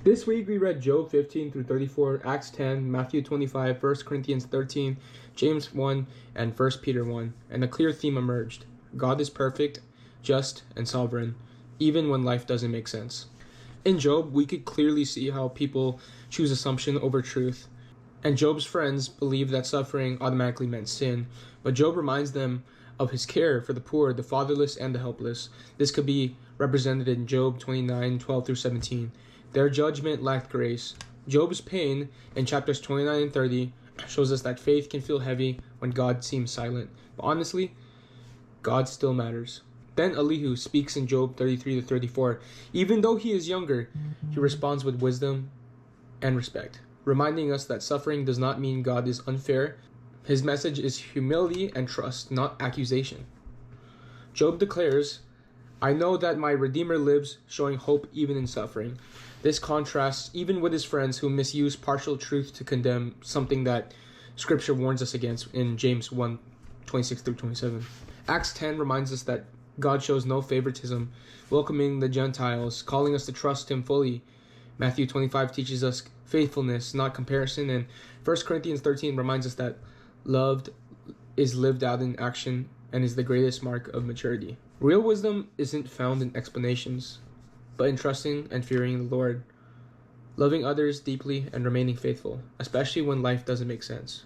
This week we read Job 15 through 34, Acts 10, Matthew 25, 1 Corinthians 13, James 1, and 1 Peter 1, and a clear theme emerged. God is perfect, just, and sovereign, even when life doesn't make sense. In Job, we could clearly see how people choose assumption over truth, and Job's friends believed that suffering automatically meant sin, but Job reminds them of his care for the poor, the fatherless, and the helpless. This could be represented in Job 29, 12 through 17. Their judgment lacked grace. Job's pain in chapters 29 and 30 shows us that faith can feel heavy when God seems silent. But honestly, God still matters. Then Elihu speaks in Job 33 to 34. Even though he is younger, he responds with wisdom and respect, reminding us that suffering does not mean God is unfair. His message is humility and trust, not accusation. Job declares, I know that my Redeemer lives, showing hope even in suffering. This contrasts even with his friends who misuse partial truth to condemn something that Scripture warns us against in James 1, 26 through 27. Acts 10 reminds us that God shows no favoritism, welcoming the Gentiles, calling us to trust him fully. Matthew 25 teaches us faithfulness, not comparison, and 1 Corinthians 13 reminds us that love is lived out in action and is the greatest mark of maturity. Real wisdom isn't found in explanations, but in trusting and fearing the Lord, loving others deeply and remaining faithful, especially when life doesn't make sense.